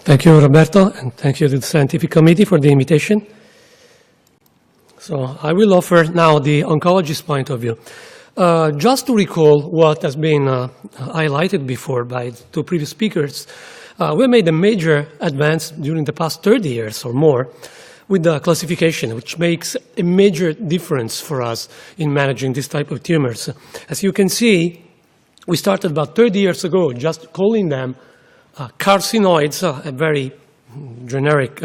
Thank you, Roberto, and thank you to the Scientific Committee for the invitation. So I will offer now the oncologist point of view. Just to recall what has been highlighted before by the two previous speakers, we made a major advance during the past 30 years or more with the classification, which makes a major difference for us in managing this type of tumors. As you can see, we started about 30 years ago just calling them carcinoids, a very generic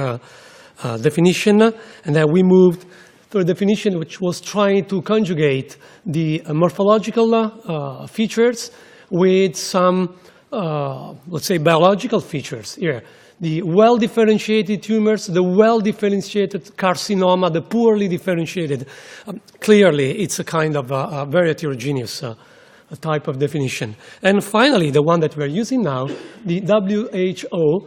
definition, and then we moved to a definition which was trying to conjugate the morphological features with some, let's say, biological features here. The well-differentiated tumors, the well-differentiated carcinoma, the poorly differentiated. Clearly, it's a kind of a very heterogeneous type of definition. And finally, the one that we're using now, the WHO,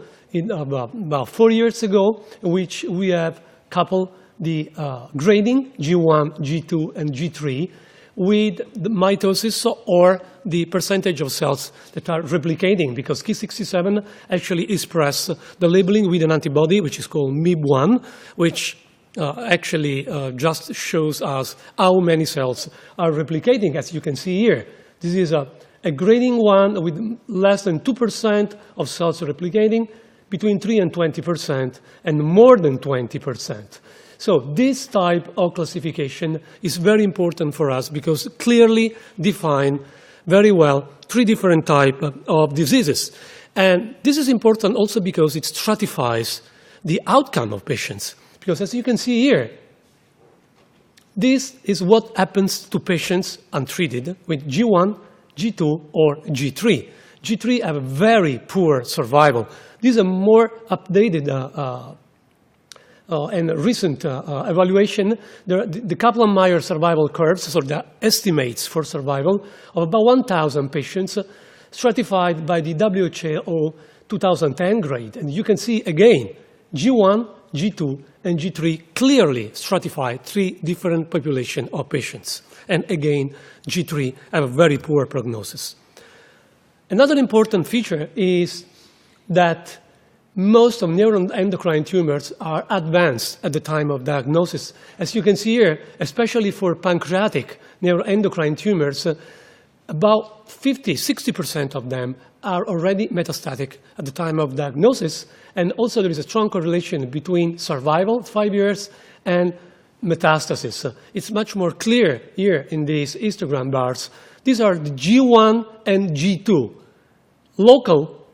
about 4 years ago, which we have coupled the grading, G1, G2, and G3, with the mitosis or the percentage of cells that are replicating, because Ki67 actually expresses the labeling with an antibody, which is called MIB1, which actually just shows us how many cells are replicating, as you can see here. This is a grading one with less than 2% of cells replicating, between 3 and 20%, and more than 20%. So this type of classification is very important for us because clearly define very well 3 different types of diseases. And this is important also because it stratifies the outcome of patients. Because as you can see here, this is what happens to patients untreated with G1, G2, or G3. G3 have a very poor survival. These are more updated and recent evaluation. The Kaplan-Meier survival curves, so the estimates for survival of about 1,000 patients stratified by the WHO 2010 grade. And you can see again, G1, G2, and G3 clearly stratify 3 different populations of patients. And again, G3 have a very poor prognosis. Another important feature is that most of neuroendocrine tumors are advanced at the time of diagnosis. As you can see here, especially for pancreatic neuroendocrine tumors, about 50–60% of them are already metastatic at the time of diagnosis. And also there is a strong correlation between survival, 5 years, and metastasis. It's much more clear here in these histogram bars. These are the G1 and G2. Local,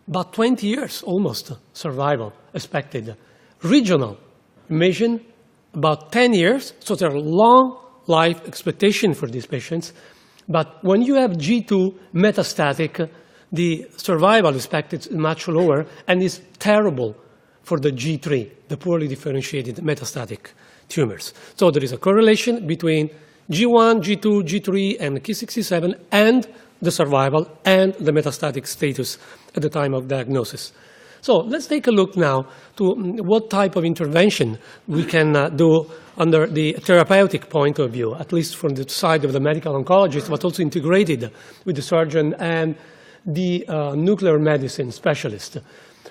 about 20 years almost survival expected. Regional, measured about 10 years, so there are long life expectation for these patients. But when you have G2 metastatic, the survival expected is much lower and is terrible for the G3, the poorly differentiated metastatic tumors. So there is a correlation between G1, G2, G3, and Ki67 and the survival and the metastatic status at the time of diagnosis. So let's take a look now to what type of intervention we can do under the therapeutic point of view, at least from the side of the medical oncologist, but also integrated with the surgeon and the nuclear medicine specialist.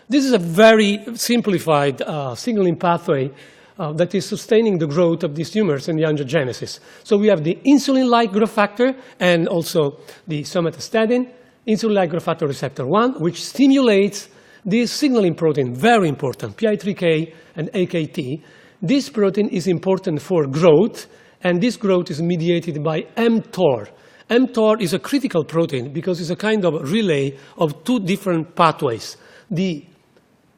This is a very simplified signaling pathway that is sustaining the growth of these tumors and the angiogenesis. So we have the insulin-like growth factor and also the somatostatin, insulin-like growth factor receptor 1, which stimulates this signaling protein, very important, PI3K and AKT. This protein is important for growth, and this growth is mediated by mTOR. mTOR is a critical protein because it's a kind of relay of 2 different pathways. The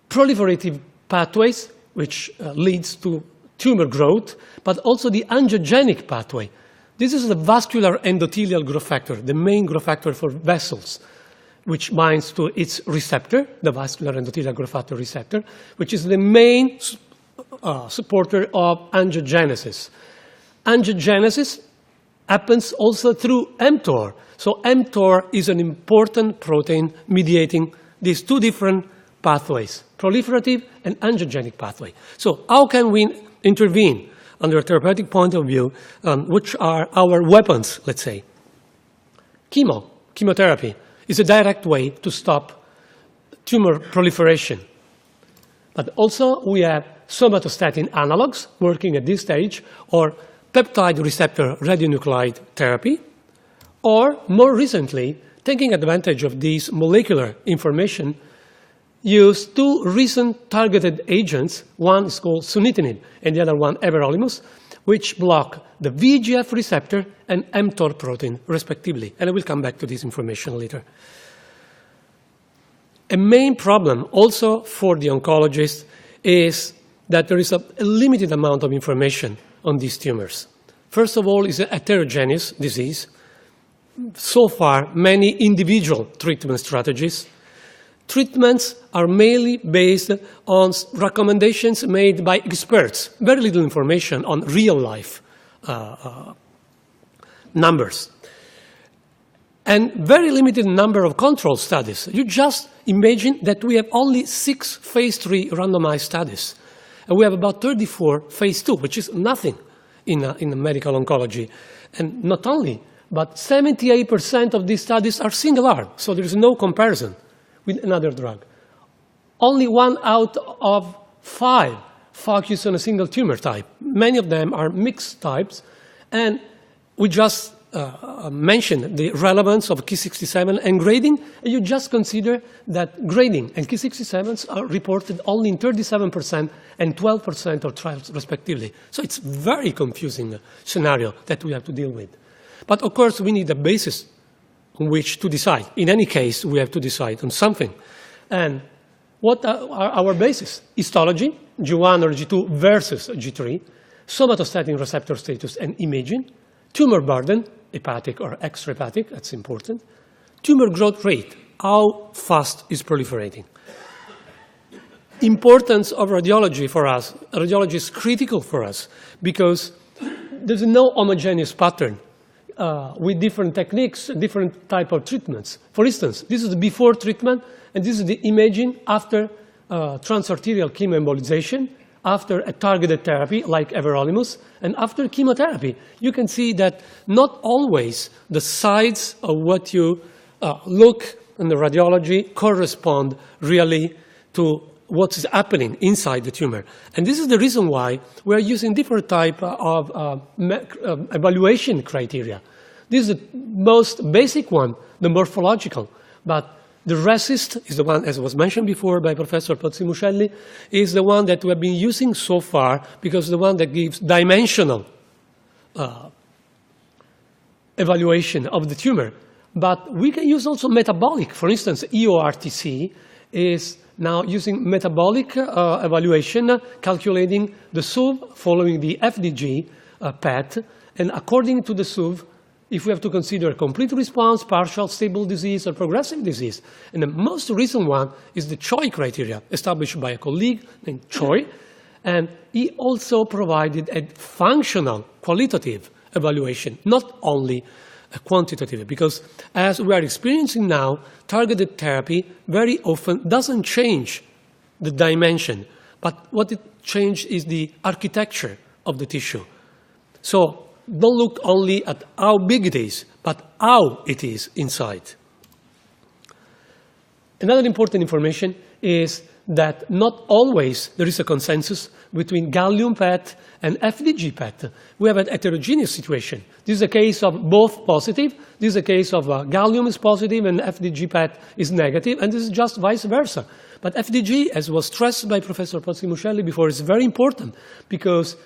proliferative pathways, which leads to tumor growth, but also the angiogenic pathway. This is the vascular endothelial growth factor, the main growth factor for vessels, which binds to its receptor, the vascular endothelial growth factor receptor, which is the main supporter of angiogenesis. Angiogenesis happens also through mTOR. So mTOR is an important protein mediating these 2 different pathways, proliferative and angiogenic pathway. So how can we intervene under a therapeutic point of view, which are our weapons, let's say? Chemotherapy is a direct way to stop tumor proliferation. But also we have somatostatin analogs working at this stage, or peptide receptor radionuclide therapy, or more recently, taking advantage of this molecular information, use two recent targeted agents. One is called sunitinib and the other one everolimus, which block the VEGF receptor and mTOR protein, respectively. And I will come back to this information later. A main problem also for the oncologist is that there is a limited amount of information on these tumors. First of all, it's a heterogeneous disease. So far, many individual treatment strategies. Treatments are mainly based on recommendations made by experts. Very little information on real-life numbers. And very limited number of control studies. You just imagine that we have only 6 phase 3 randomized studies. And we have about 34 phase 2, which is nothing in medical oncology. And not only, but 78% of these studies are single-arm, so there is no comparison with another drug. Only 1 out of 5 focus on a single tumor type. Many of them are mixed types, and we just mentioned the relevance of Ki67 and grading, and you just consider that grading and Ki67s are reported only in 37% and 12% of trials, respectively. So it's a very confusing scenario that we have to deal with. But of course, we need a basis on which to decide. In any case, we have to decide on something. And what are our bases? Histology, G1 or G2 versus G3, somatostatin receptor status and imaging, tumor burden, hepatic or extrahepatic, that's important, tumor growth rate, how fast is proliferating. Importance of radiology for us. Radiology is critical for us because there's no homogeneous pattern with different techniques, different type of treatments. For instance, this is the before treatment, and this is the imaging after transarterial chemoembolization, after a targeted therapy like everolimus, and after chemotherapy. You can see that not always the sides of what you look in the radiology correspond really to what is happening inside the tumor. And this is the reason why we are using different type of evaluation criteria. This is the most basic one, the morphological, but the RECIST is the one, as was mentioned before by Professor Pozzi-Muscelli, is the one that we have been using so far because the one that gives dimensional evaluation of the tumor. But we can use also metabolic. For instance, EORTC is now using metabolic evaluation, calculating the SUV following the FDG PET, and according to the SUV, if we have to consider a complete response, partial stable disease, or progressive disease. And the most recent one is the Choi criteria, established by a colleague named Choi, and he also provided a functional, qualitative evaluation, not only a quantitative, because as we are experiencing now, targeted therapy very often doesn't change the dimension, but what it changes is the architecture of the tissue. So don't look only at how big it is, but how it is inside. Another important information is that not always there is a consensus between gallium PET and FDG PET. We have a heterogeneous situation. This is a case of both positive. This is a case of gallium is positive and FDG PET is negative, and this is just vice versa. But FDG, as was stressed by Professor Pozzi-Muscelli before, is very important because,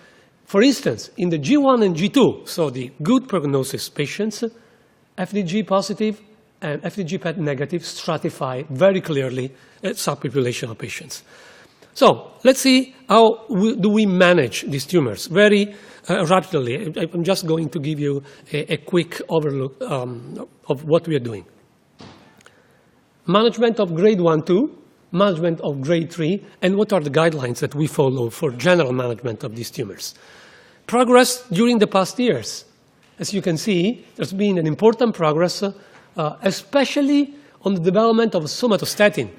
for instance, in the G1 and G2, so the good prognosis patients, FDG positive and FDG PET negative stratify very clearly a subpopulation of patients. So let's see how do we manage these tumors very rapidly. I'm just going to give you a quick overlook of what we are doing. Management of grade 1, 2, management of grade 3, and what are the guidelines that we follow for general management of these tumors. Progress during the past years. As you can see, there's been an important progress, especially on the development of somatostatin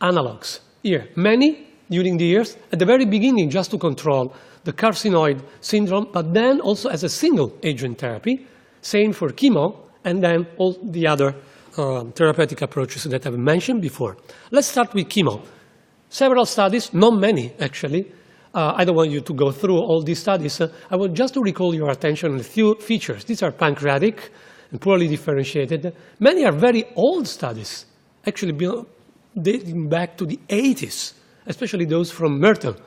analogs. Here, many during the years, at the very beginning just to control the carcinoid syndrome, but then also as a single agent therapy, same for chemo, and then all the other therapeutic approaches that I've mentioned before. Let's start with chemo. Several studies, not many actually. I don't want you to go through all these studies. I want just to recall your attention on a few features. These are pancreatic and poorly differentiated. Many are very old studies, actually dating back to the 80s, especially those from Mertel.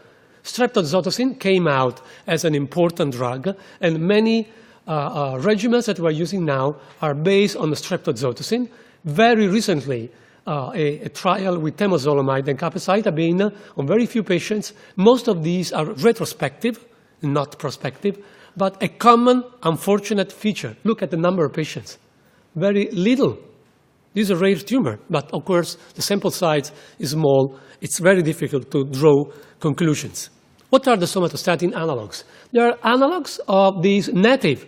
Streptozotocin came out as an important drug, and many regimens that we're using now are based on the streptozotocin. Very recently, a trial with temozolomide and capecitabine on very few patients. Most of these are retrospective, not prospective, but a common unfortunate feature. Look at the number of patients. Very little. This is a rare tumor, but of course the sample size is small. It's very difficult to draw conclusions. What are the somatostatin analogs? They are analogs of these native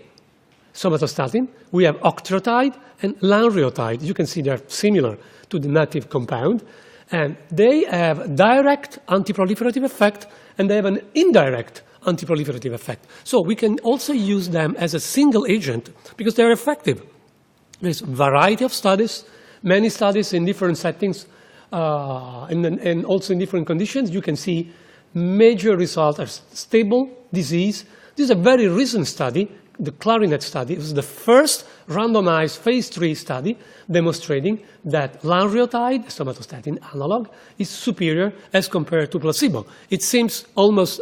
somatostatin. We have octreotide and lanreotide. You can see they're similar to the native compound. And they have direct antiproliferative effect, and they have an indirect antiproliferative effect. So we can also use them as a single agent because they're effective. There's a variety of studies, many studies in different settings, and also in different conditions. You can see major results are stable disease. This is a very recent study, the Clarinet study. It was the first randomized phase 3 study demonstrating that lanreotide, somatostatin analog, is superior as compared to placebo. It seems almost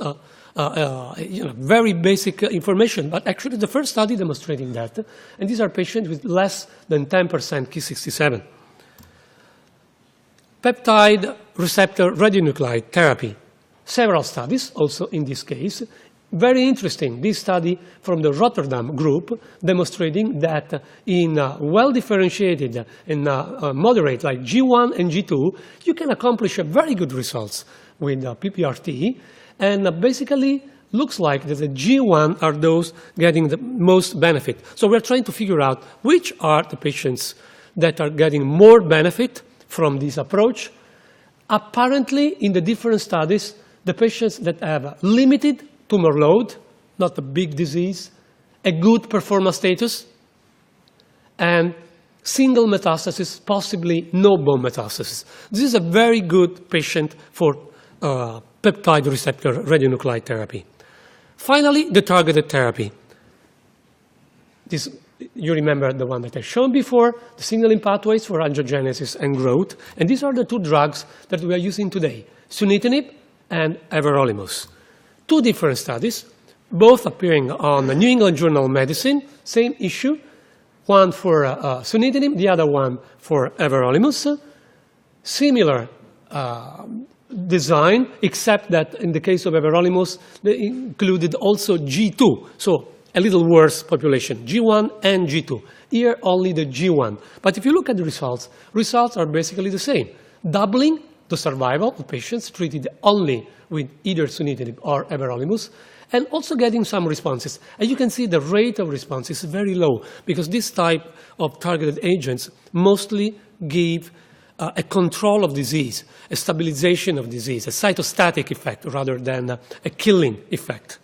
very basic information, but actually the first study demonstrating that. And these are patients with less than 10% Ki67. Peptide receptor radionuclide therapy. Several studies also in this case. Very interesting, this study from the Rotterdam group demonstrating that in well-differentiated and moderate like G1 and G2, you can accomplish very good results with PRRT. And basically looks like that the G1 are those getting the most benefit. So we're trying to figure out which are the patients that are getting more benefit from this approach. Apparently, in the different studies, the patients that have limited tumor load, not a big disease, a good performance status, and single metastasis, possibly no bone metastasis. This is a very good patient for peptide receptor radionuclide therapy. Finally, the targeted therapy. This, you remember the one that I showed before, the signaling pathways for angiogenesis and growth. And these are the two drugs that we are using today, sunitinib and everolimus. Two different studies, both appearing on the New England Journal of Medicine, same issue, one for sunitinib, the other one for everolimus. Similar design, except that in the case of everolimus, they included also G2, so a little worse population, G1 and G2. Here, only the G1. But if you look at the results, results are basically the same, doubling the survival of patients treated only with either sunitinib or everolimus, and also getting some responses. And you can see the rate of response is very low, because this type of targeted agents mostly give a control of disease, a stabilization of disease, a cytostatic effect rather than a killing effect.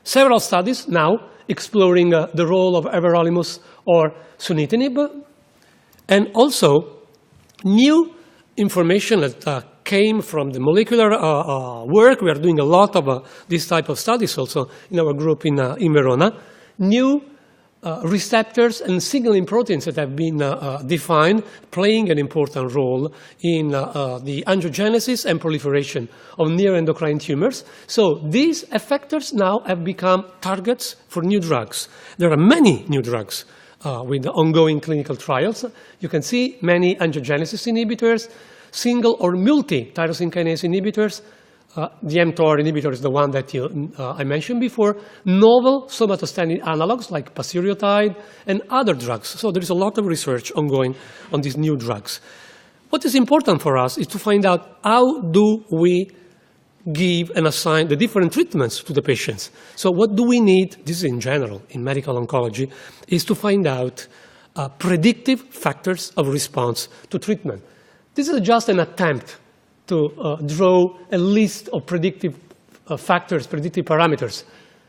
Several studies now exploring the role of everolimus or sunitinib, and also new information that came from the molecular work. We are doing a lot of this type of studies also in our group in Verona. New receptors and signaling proteins that have been defined, playing an important role in the angiogenesis and proliferation of neuroendocrine tumors. So these effectors now have become targets for new drugs. There are many new drugs with ongoing clinical trials. You can see many angiogenesis inhibitors, single or multi-tyrosine kinase inhibitors. The mTOR inhibitor is the one that I mentioned before. Novel somatostatin analogs like pasireotide and other drugs. So there is a lot of research ongoing on these new drugs. What is important for us is to find out how do we give and assign the different treatments to the patients. So what do we need, this is in general, in medical oncology, is to find out predictive factors of response to treatment. This is just an attempt to draw a list of predictive factors, predictive parameters.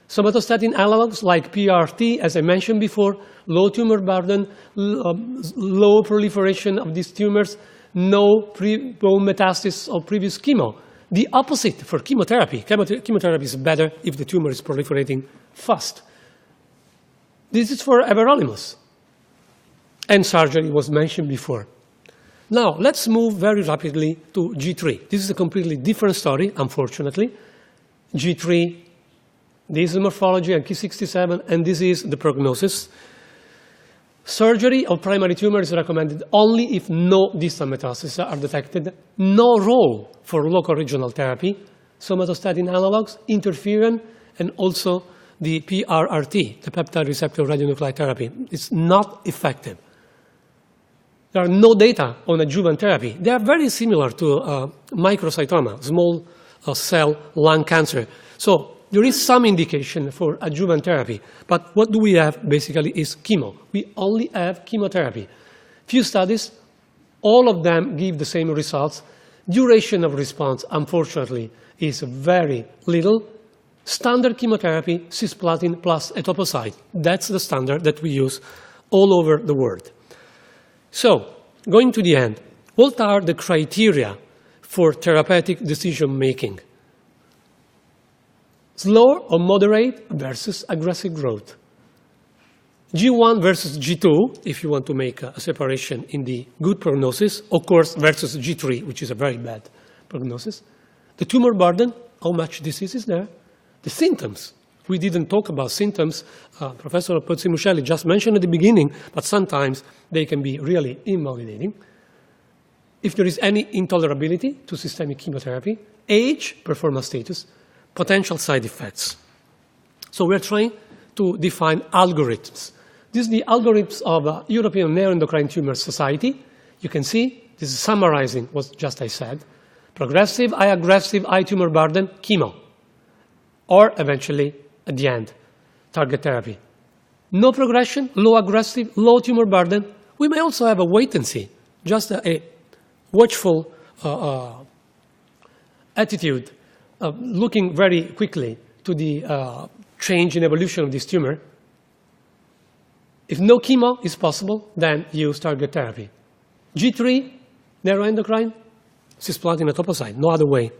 Somatostatin analogs like PRRT, as I mentioned before, low tumor burden, low proliferation of these tumors, no bone metastasis or previous chemo. The opposite for chemotherapy. Chemotherapy is better if the tumor is proliferating fast. This is for everolimus. And surgery was mentioned before. Now, let's move very rapidly to G3. This is a completely different story, unfortunately. G3, this is the morphology and Ki67, and this is the prognosis. Surgery of primary tumor is recommended only if no distant metastases are detected. No role for local regional therapy, somatostatin analogs, interferon, and also the PRRT, the peptide receptor radionuclide therapy. It's not effective. There are no data on adjuvant therapy. They are very similar to microcytoma, small cell lung cancer. So there is some indication for adjuvant therapy, but what do we have basically is chemo. We only have chemotherapy. Few studies, all of them give the same results. Duration of response, unfortunately, is very little. Standard chemotherapy, cisplatin plus etoposide. That's the standard that we use all over the world. So, going to the end, what are the criteria for therapeutic decision-making? Slow or moderate versus aggressive growth. G1 versus G2, if you want to make a separation in the good prognosis, of course, versus G3, which is a very bad prognosis. The tumor burden, how much disease is there? The symptoms. We didn't talk about symptoms. Professor Pozzi-Muscelli just mentioned at the beginning, but sometimes they can be really invalidating. If there is any intolerability to systemic chemotherapy, age, performance status, potential side effects. So we're trying to define algorithms. This is the algorithms of European Neuroendocrine Tumor Society. You can see, this is summarizing what just I said. Progressive, high aggressive, high tumor burden, chemo. Or eventually, at the end, target therapy. No progression, low aggressive, low tumor burden. We may also have a wait and see, just a watchful attitude, looking very quickly to the change in evolution of this tumor. If no chemo is possible, then use target therapy. G3, neuroendocrine, cisplatin etoposide, no other way.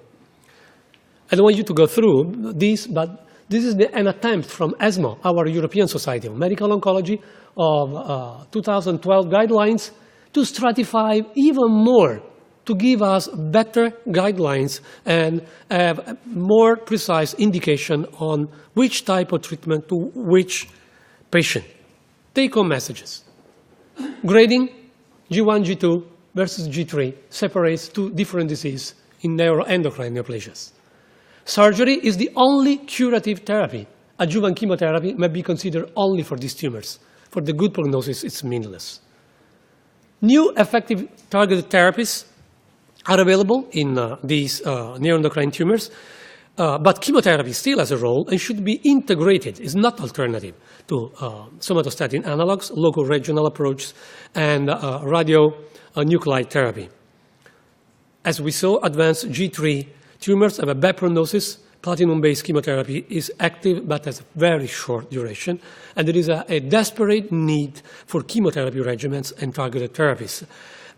I don't want you to go through this, but this is an attempt from ESMO, our European Society of Medical Oncology, of 2012 guidelines to stratify even more, to give us better guidelines and have more precise indication on which type of treatment to which patient. Take-home messages. Grading, G1, G2 versus G3 separates two different diseases in neuroendocrine neoplasias. Surgery is the only curative therapy. Adjuvant chemotherapy may be considered only for these tumors. For the good prognosis, it's meaningless. New effective targeted therapies are available in these neuroendocrine tumors, but chemotherapy still has a role and should be integrated. It's not alternative to somatostatin analogs, local regional approaches, and radionuclide therapy. As we saw, advanced G3 tumors have a bad prognosis. Platinum-based chemotherapy is active but has a very short duration, and there is a desperate need for chemotherapy regimens and targeted therapies.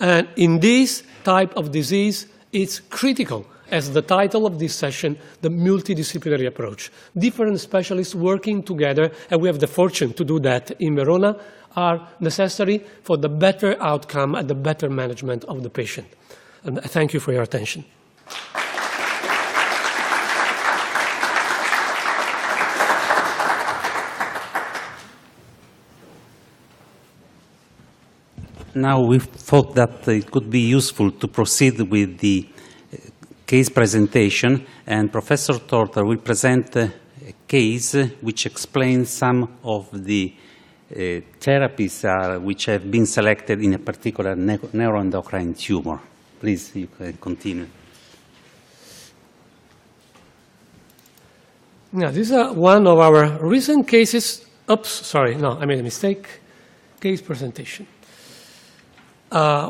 And in this type of disease, it's critical, as the title of this session, the multidisciplinary approach. Different specialists working together, and we have the fortune to do that in Verona, are necessary for the better outcome and the better management of the patient. And I thank you for your attention. Now we thought that it could be useful to proceed with the case presentation, and Professor Torter will present a case which explains some of the therapies which have been selected in a particular neuroendocrine tumor. Please, you can continue. Now, this is one of our recent cases. Oops, sorry, no, I made a mistake. Case presentation.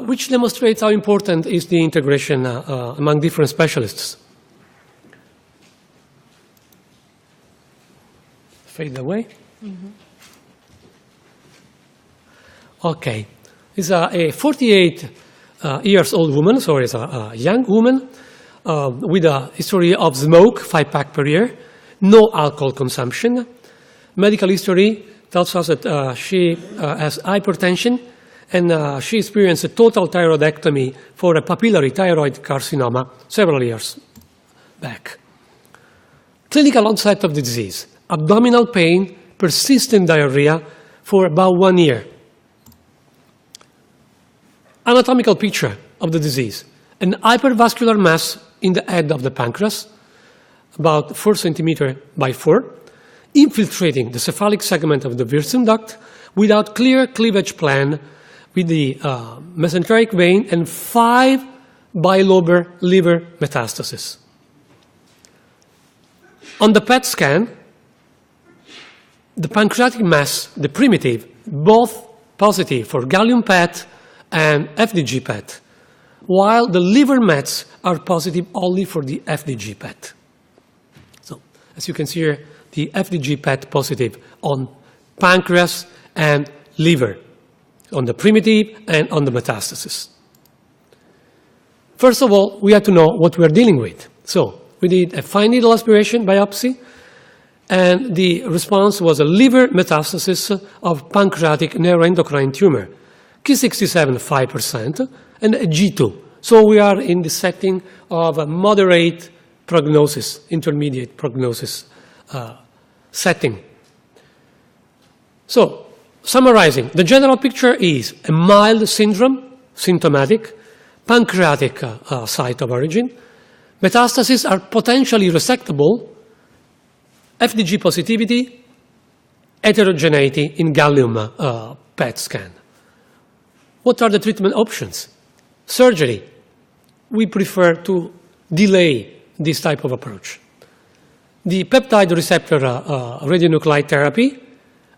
Which demonstrates how important is the integration among different specialists. Fade away. Mm-hmm. Okay. It's a 48 years old woman, so it's a young woman with a history of smoke, 5-pack per year, no alcohol consumption. Medical history tells us that she has hypertension, and she experienced a total thyroidectomy for a papillary thyroid carcinoma several years back. Clinical onset of the disease: abdominal pain, persistent diarrhea for about 1 year. Anatomical picture of the disease: an hypervascular mass in the head of the pancreas, about 4 centimeters by 4, infiltrating the cephalic segment of the Wirsum duct without clear cleavage plan, with the mesenteric vein and 5 bilobar liver metastases. On the PET scan, the pancreatic mass, the primitive, both positive for gallium PET and FDG PET, while the liver mets are positive only for the FDG PET. So, as you can see here, the FDG PET positive on pancreas and liver, on the primitive and on the metastasis. First of all, we have to know what we are dealing with. So, we did a fine needle aspiration biopsy, and the response was a liver metastasis of pancreatic neuroendocrine tumor, Ki67 5%, and a G2. So we are in the setting of a moderate prognosis, intermediate prognosis setting. So, summarizing, the general picture is a mild syndrome, symptomatic, pancreatic site of origin. Metastases are potentially resectable, FDG positivity, heterogeneity in gallium PET scan. What are the treatment options? Surgery. We prefer to delay this type of approach. The peptide receptor radionuclide therapy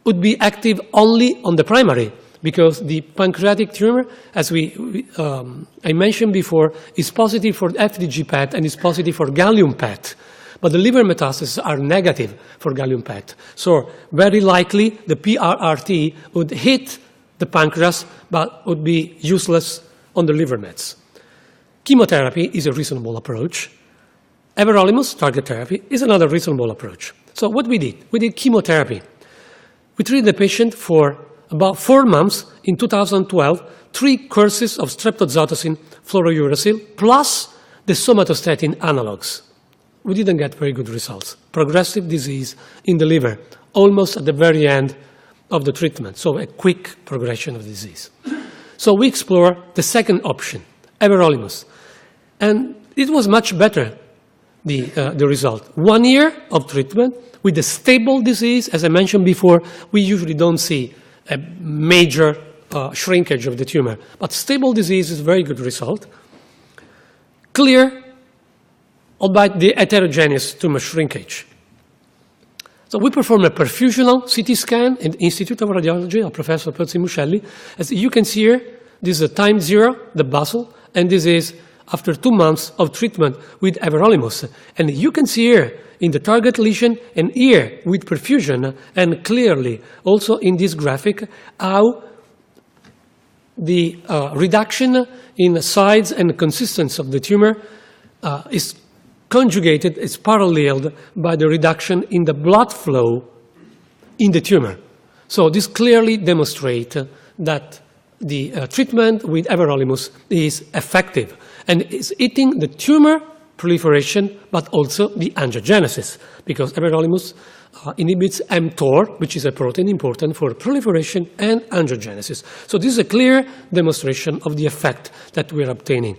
would be active only on the primary, because the pancreatic tumor, as I mentioned before, is positive for FDG PET and is positive for gallium PET. But the liver metastases are negative for gallium PET. So very likely the PRRT would hit the pancreas but would be useless on the liver mets. Chemotherapy is a reasonable approach. Everolimus, target therapy, is another reasonable approach. So what we did chemotherapy. We treated the patient for about 4 months in 2012, 3 courses of streptozotocin fluorouracil plus the somatostatin analogs. We didn't get very good results. Progressive disease in the liver, almost at the very end of the treatment, so a quick progression of disease. So we explore the second option, everolimus. And it was much better, the result. 1 year of treatment with a stable disease. As I mentioned before, we usually don't see a major shrinkage of the tumor, but stable disease is a very good result. Clear, albeit the heterogeneous tumor shrinkage. So we perform a perfusional CT scan in the Institute of Radiology of Professor Pozzi Muscelli. As you can see here, this is time 0, the basal, and this is after 2 months of treatment with everolimus. And you can see here in the target lesion and here with perfusion, and clearly also in this graphic how the reduction in the size and consistency of the tumor is conjugated, is paralleled by the reduction in the blood flow in the tumor. So this clearly demonstrates that the treatment with everolimus is effective and is hitting the tumor proliferation, but also the angiogenesis, because everolimus inhibits mTOR, which is a protein important for proliferation and angiogenesis. So this is a clear demonstration of the effect that we are obtaining.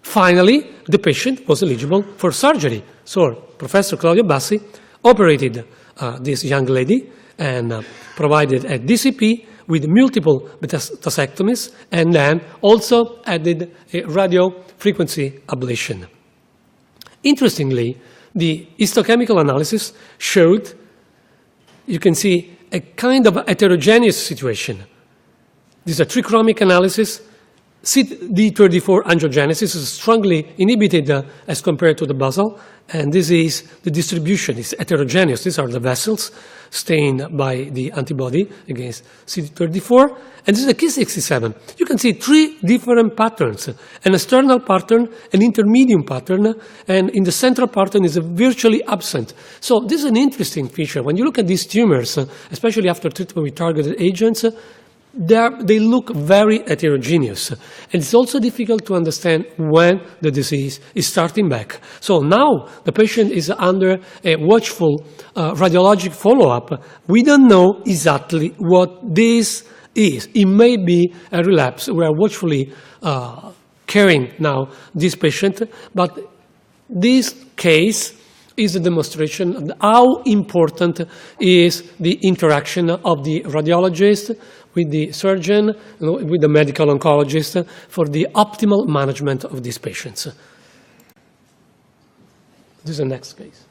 Finally, the patient was eligible for surgery. So Professor Claudio Bassi operated this young lady and provided a DCP with multiple metastasectomies, and then also added a radiofrequency ablation. Interestingly, the histochemical analysis showed, you can see, a kind of heterogeneous situation. This is a trichromic analysis CD34 angiogenesis is strongly inhibited as compared to the basal, and this is the distribution, it's heterogeneous. These are the vessels stained by the antibody against CD34, and this is the Ki67. You can see three different patterns, an external pattern, an intermediate pattern, and in the central pattern is virtually absent. So this is an interesting feature. When you look at these tumors, especially after treatment with targeted agents, they look very heterogeneous. And it's also difficult to understand when the disease is starting back. So now the patient is under a watchful radiologic follow-up. We don't know exactly what this is. It may be a relapse. We are watchfully caring now this patient, but this case is a demonstration of how important is the interaction of the radiologist with the surgeon, with the medical oncologist for the optimal management of these patients. This is the next case.